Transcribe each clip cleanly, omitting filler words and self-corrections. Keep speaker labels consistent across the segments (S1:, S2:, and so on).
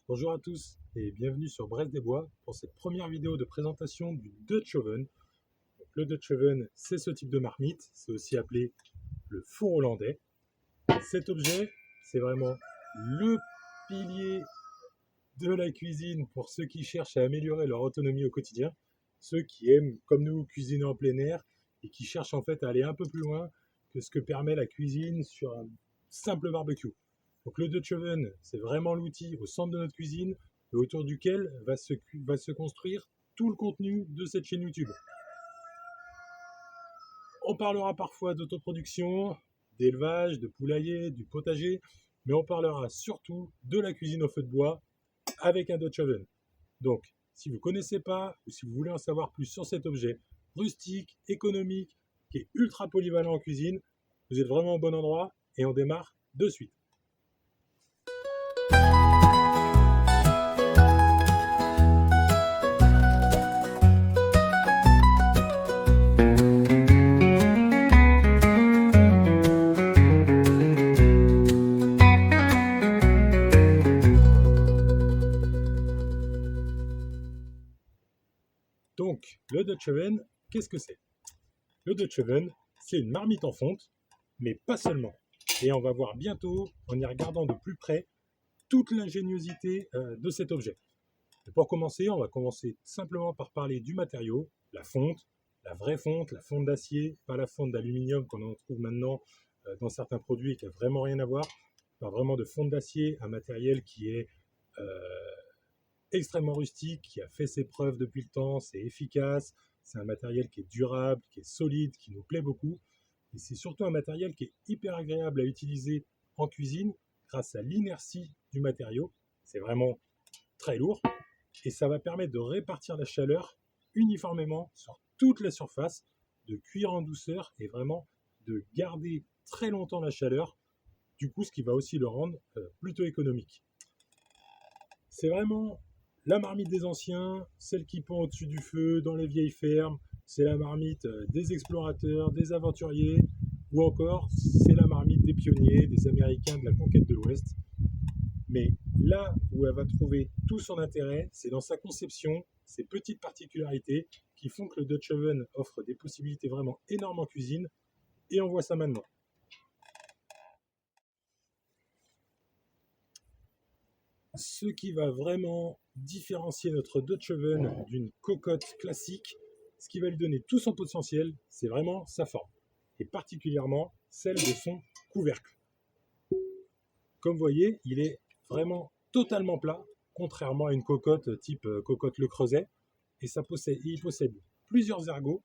S1: Bonjour à tous et bienvenue sur Brest des Bois pour cette première vidéo de présentation du Dutch Oven. Donc, le Dutch Oven, c'est ce type de marmite, c'est aussi appelé le four hollandais. Cet objet, c'est vraiment le pilier de la cuisine pour ceux qui cherchent à améliorer leur autonomie au quotidien, ceux qui aiment, comme nous, cuisiner en plein air et qui cherchent en fait à aller un peu plus loin que ce que permet la cuisine sur un simple barbecue. Donc le Dutch Oven, c'est vraiment l'outil au centre de notre cuisine et autour duquel va se construire tout le contenu de cette chaîne YouTube. On parlera parfois d'autoproduction, d'élevage, de poulailler, du potager, mais on parlera surtout de la cuisine au feu de bois avec un Dutch Oven. Donc, si vous ne connaissez pas ou si vous voulez en savoir plus sur cet objet rustique, économique, qui est ultra polyvalent en cuisine, vous êtes vraiment au bon endroit et on démarre de suite. Donc, le Dutch Oven, qu'est-ce que c'est? Le Dutch Oven, c'est une marmite en fonte, mais pas seulement. Et on va voir bientôt, en y regardant de plus près, toute l'ingéniosité de cet objet. Et pour commencer, on va commencer simplement par parler du matériau, la fonte, la vraie fonte, la fonte d'acier, pas la fonte d'aluminium qu'on en trouve maintenant dans certains produits et qui n'a vraiment rien à voir. On parle vraiment de fonte d'acier, un matériel qui est extrêmement rustique, qui a fait ses preuves depuis le temps, c'est efficace, c'est un matériel qui est durable, qui est solide, qui nous plaît beaucoup. Et c'est surtout un matériel qui est hyper agréable à utiliser en cuisine grâce à l'inertie du matériau. C'est vraiment très lourd et ça va permettre de répartir la chaleur uniformément sur toute la surface, de cuire en douceur et vraiment de garder très longtemps la chaleur, du coup ce qui va aussi le rendre plutôt économique. C'est vraiment la marmite des anciens, celle qui pend au-dessus du feu dans les vieilles fermes, c'est la marmite des explorateurs, des aventuriers, ou encore c'est la marmite des pionniers, des Américains de la conquête de l'Ouest. Mais là où elle va trouver tout son intérêt, c'est dans sa conception, ces petites particularités qui font que le Dutch Oven offre des possibilités vraiment énormes en cuisine, et on voit ça maintenant. Ce qui va vraiment différencier notre Dutch Oven d'une cocotte classique, ce qui va lui donner tout son potentiel, c'est vraiment sa forme, et particulièrement celle de son couvercle. Comme vous voyez, il est vraiment totalement plat, contrairement à une cocotte type cocotte Le Creuset, et il possède plusieurs ergots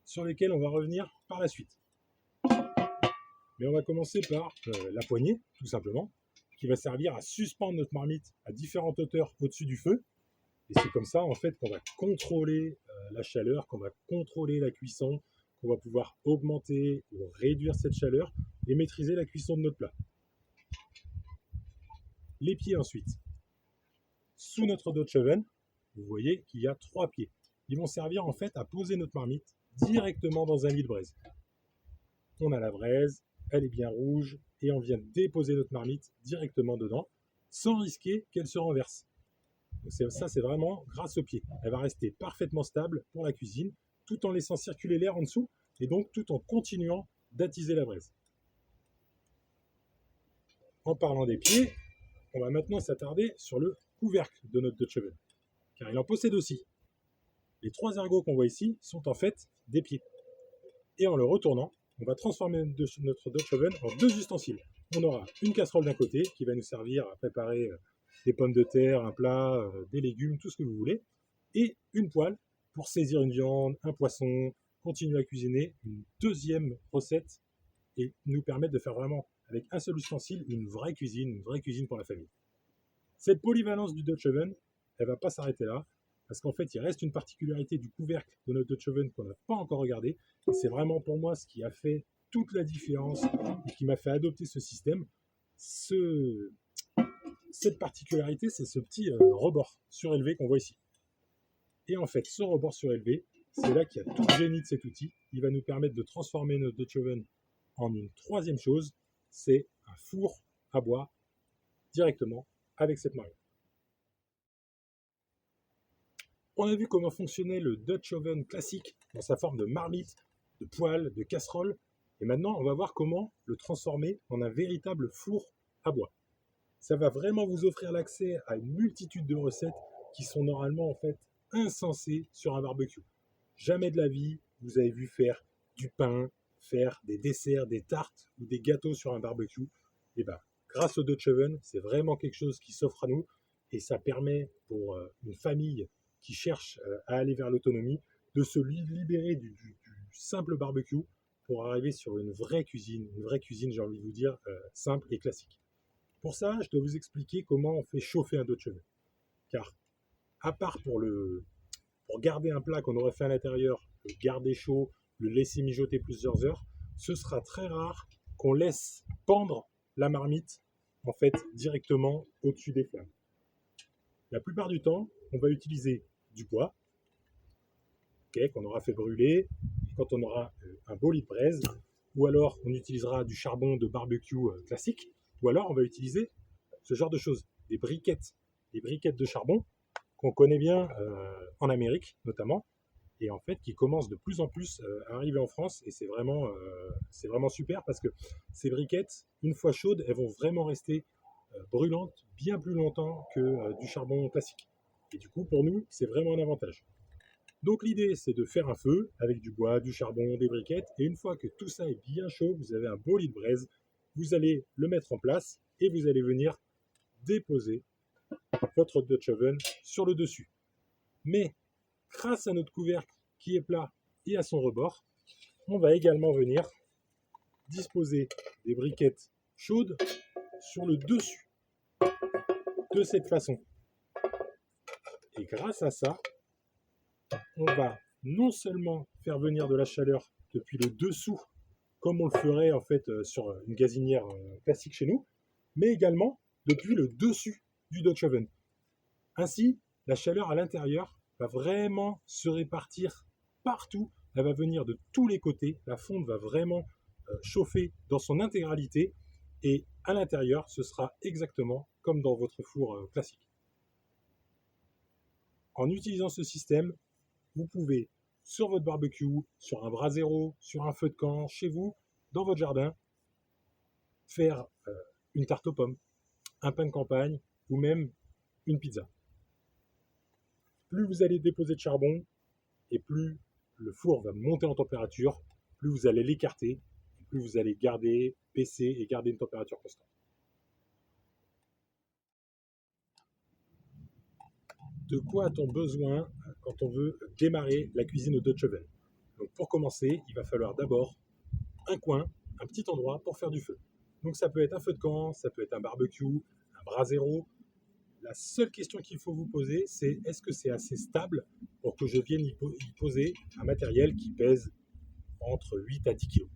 S1: sur lesquels on va revenir par la suite. Mais on va commencer par la poignée, tout simplement, qui va servir à suspendre notre marmite à différentes hauteurs au-dessus du feu. Et c'est comme ça, en fait, qu'on va contrôler la chaleur, qu'on va contrôler la cuisson, qu'on va pouvoir augmenter ou réduire cette chaleur et maîtriser la cuisson de notre plat. Les pieds ensuite. Sous notre Dutch Oven, vous voyez qu'il y a 3 pieds. Ils vont servir en fait à poser notre marmite directement dans un lit de braise. On a la braise, elle est bien rouge, et on vient déposer notre marmite directement dedans, sans risquer qu'elle se renverse. Donc ça, c'est vraiment grâce aux pieds. Elle va rester parfaitement stable pour la cuisine, tout en laissant circuler l'air en dessous, et donc tout en continuant d'attiser la braise. En parlant des pieds, on va maintenant s'attarder sur le couvercle de notre Dutch Oven, car il en possède aussi. Les 3 ergots qu'on voit ici sont en fait des pieds. Et en le retournant, on va transformer notre Dutch Oven en 2 ustensiles. On aura une casserole d'un côté qui va nous servir à préparer des pommes de terre, un plat, des légumes, tout ce que vous voulez, et une poêle pour saisir une viande, un poisson, continuer à cuisiner une deuxième recette et nous permettre de faire vraiment, avec un seul ustensile, une vraie cuisine pour la famille. Cette polyvalence du Dutch Oven, elle ne va pas s'arrêter là, parce qu'en fait, il reste une particularité du couvercle de notre Dutch Oven qu'on n'a pas encore regardé. Et c'est vraiment pour moi ce qui a fait toute la différence et qui m'a fait adopter ce système. Cette particularité, c'est ce petit rebord surélevé qu'on voit ici. Et en fait, ce rebord surélevé, c'est là qu'il y a tout le génie de cet outil. Il va nous permettre de transformer notre Dutch Oven en une troisième chose, c'est un four à bois directement avec cette marmite. On a vu comment fonctionnait le Dutch Oven classique dans sa forme de marmite, de poêle, de casserole. Et maintenant, on va voir comment le transformer en un véritable four à bois. Ça va vraiment vous offrir l'accès à une multitude de recettes qui sont normalement en fait insensées sur un barbecue. Jamais de la vie, vous avez vu faire du pain, faire des desserts, des tartes ou des gâteaux sur un barbecue. Et bien, grâce au Dutch Oven, c'est vraiment quelque chose qui s'offre à nous et ça permet pour une famille qui cherche à aller vers l'autonomie de se libérer du simple barbecue pour arriver sur une vraie cuisine, j'ai envie de vous dire, simple et classique. Pour ça, je dois vous expliquer comment on fait chauffer un Dutch Oven. Car, à part pour garder un plat qu'on aurait fait à l'intérieur, le garder chaud, le laisser mijoter plusieurs heures, ce sera très rare qu'on laisse pendre la marmite en fait directement au-dessus des flammes. La plupart du temps, on va utiliser du bois, qu'on aura fait brûler quand on aura un beau lit de braise, ou alors on utilisera du charbon de barbecue classique, ou alors on va utiliser ce genre de choses, des briquettes de charbon qu'on connaît bien en Amérique notamment, et en fait qui commencent de plus en plus à arriver en France, et c'est vraiment super parce que ces briquettes, une fois chaudes, elles vont vraiment rester brûlantes bien plus longtemps que du charbon classique. Et du coup, pour nous, c'est vraiment un avantage. Donc l'idée, c'est de faire un feu avec du bois, du charbon, des briquettes, et une fois que tout ça est bien chaud, vous avez un beau lit de braise, vous allez le mettre en place et vous allez venir déposer votre Dutch Oven sur le dessus. Mais grâce à notre couvercle qui est plat et à son rebord, on va également venir disposer des briquettes chaudes sur le dessus de cette façon. Et grâce à ça, on va non seulement faire venir de la chaleur depuis le dessous, comme on le ferait en fait sur une gazinière classique chez nous, mais également depuis le dessus du Dutch Oven. Ainsi, la chaleur à l'intérieur va vraiment se répartir partout, elle va venir de tous les côtés, la fonte va vraiment chauffer dans son intégralité, et à l'intérieur, ce sera exactement comme dans votre four classique. En utilisant ce système, vous pouvez, sur votre barbecue, sur un brasero, sur un feu de camp, chez vous, dans votre jardin, faire une tarte aux pommes, un pain de campagne ou même une pizza. Plus vous allez déposer de charbon et plus le four va monter en température, plus vous allez l'écarter, plus vous allez garder, baisser et garder une température constante. De quoi a-t-on besoin quand on veut démarrer la cuisine au Dutch Oven? Donc pour commencer, il va falloir d'abord un coin, un petit endroit pour faire du feu. Donc ça peut être un feu de camp, ça peut être un barbecue, un brasero. La seule question qu'il faut vous poser, c'est est-ce que c'est assez stable pour que je vienne y poser un matériel qui pèse entre 8 à 10 kg.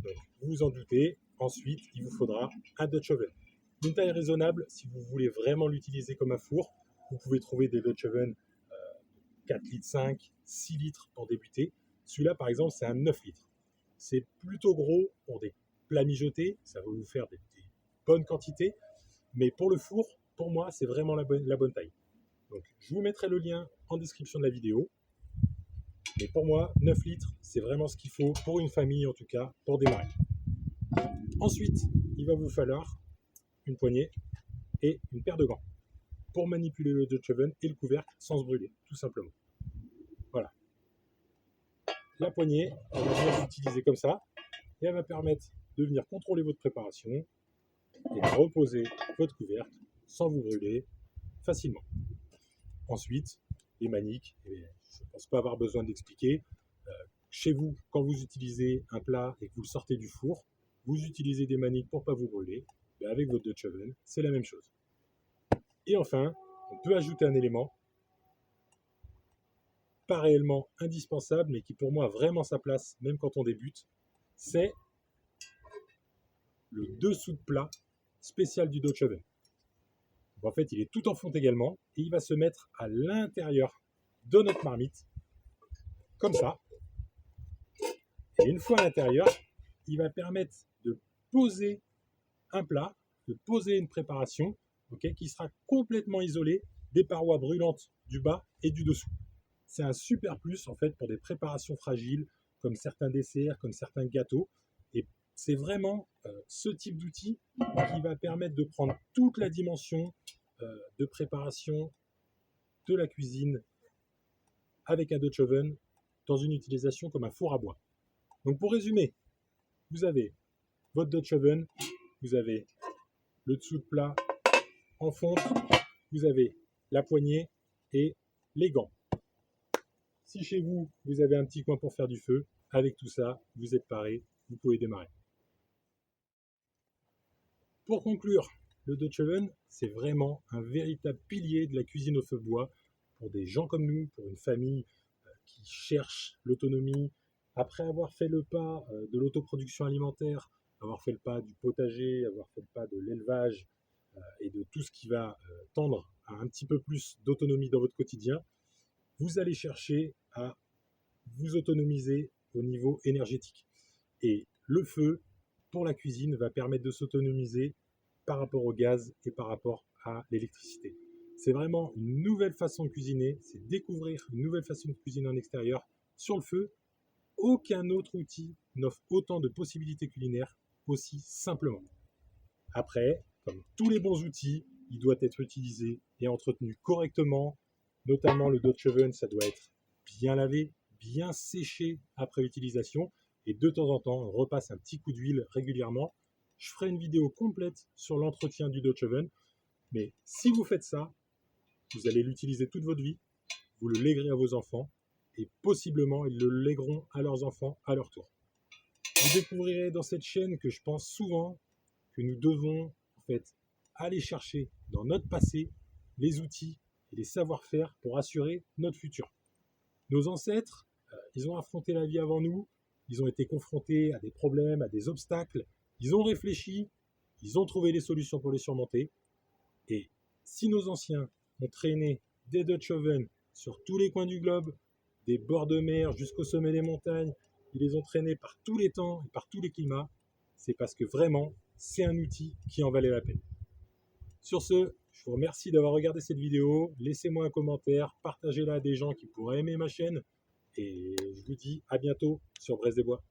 S1: Donc vous vous en doutez, ensuite il vous faudra un Dutch Oven. Une taille raisonnable, si vous voulez vraiment l'utiliser comme un four, vous pouvez trouver des Dutch Oven 4 litres 5, 6 litres pour débuter. Celui-là par exemple c'est un 9 litres. C'est plutôt gros pour des plats mijotés, ça va vous faire des bonnes quantités, mais pour le four, pour moi, c'est vraiment la bonne taille. Donc, je vous mettrai le lien en description de la vidéo. Mais pour moi, 9 litres, c'est vraiment ce qu'il faut pour une famille, en tout cas, pour démarrer. Ensuite, il va vous falloir une poignée et une paire de gants pour manipuler le Dutch Oven et le couvercle sans se brûler, tout simplement. Voilà. La poignée, elle va bien s'utiliser comme ça et elle va permettre de venir contrôler votre préparation et de reposer votre couvercle sans vous brûler facilement. Ensuite, les maniques, je ne pense pas avoir besoin d'expliquer. Chez vous, quand vous utilisez un plat et que vous le sortez du four, vous utilisez des maniques pour ne pas vous brûler. Mais avec votre Dutch Oven, c'est la même chose. Et enfin, on peut ajouter un élément, pas réellement indispensable, mais qui pour moi a vraiment sa place, même quand on débute, c'est le dessous de plat spécial du Dutch Oven. En fait, il est tout en fonte également et il va se mettre à l'intérieur de notre marmite, comme ça. Et une fois à l'intérieur, il va permettre de poser un plat, de poser une préparation qui sera complètement isolée des parois brûlantes du bas et du dessous. C'est un super plus en fait pour des préparations fragiles, comme certains desserts, comme certains gâteaux. Et c'est vraiment ce type d'outil qui va permettre de prendre toute la dimension de préparation de la cuisine avec un Dutch oven dans une utilisation comme un four à bois. Donc pour résumer, vous avez votre Dutch oven, vous avez le dessous de plat en fonte, vous avez la poignée et les gants. Si chez vous, vous avez un petit coin pour faire du feu, avec tout ça, vous êtes paré, vous pouvez démarrer. Pour conclure, le Dutch oven, c'est vraiment un véritable pilier de la cuisine au feu de bois pour des gens comme nous, pour une famille qui cherche l'autonomie, après avoir fait le pas de l'autoproduction alimentaire, avoir fait le pas du potager, avoir fait le pas de l'élevage et de tout ce qui va tendre à un petit peu plus d'autonomie dans votre quotidien, vous allez chercher à vous autonomiser au niveau énergétique. Et le feu, pour la cuisine, va permettre de s'autonomiser par rapport au gaz et par rapport à l'électricité. C'est vraiment une nouvelle façon de cuisiner, c'est découvrir une nouvelle façon de cuisiner en extérieur sur le feu. Aucun autre outil n'offre autant de possibilités culinaires aussi simplement. Après, comme tous les bons outils, il doit être utilisé et entretenu correctement. Notamment le Dutch oven, ça doit être bien lavé, bien séché après utilisation. Et de temps en temps, on repasse un petit coup d'huile régulièrement. Je ferai une vidéo complète sur l'entretien du Dutch oven. Mais si vous faites ça, vous allez l'utiliser toute votre vie. Vous le léguerez à vos enfants. Et possiblement, ils le légueront à leurs enfants à leur tour. Vous découvrirez dans cette chaîne que je pense souvent que nous devons en fait aller chercher dans notre passé les outils et les savoir-faire pour assurer notre futur. Nos ancêtres, ils ont affronté la vie avant nous, ils ont été confrontés à des problèmes, à des obstacles, ils ont réfléchi, ils ont trouvé des solutions pour les surmonter. Et si nos anciens ont traîné des Dutch ovens sur tous les coins du globe, des bords de mer jusqu'au sommet des montagnes, ils les ont traînés par tous les temps et par tous les climats, c'est parce que vraiment, c'est un outil qui en valait la peine. Sur ce, je vous remercie d'avoir regardé cette vidéo. Laissez-moi un commentaire, partagez-la à des gens qui pourraient aimer ma chaîne. Et je vous dis à bientôt sur Brest des Bois.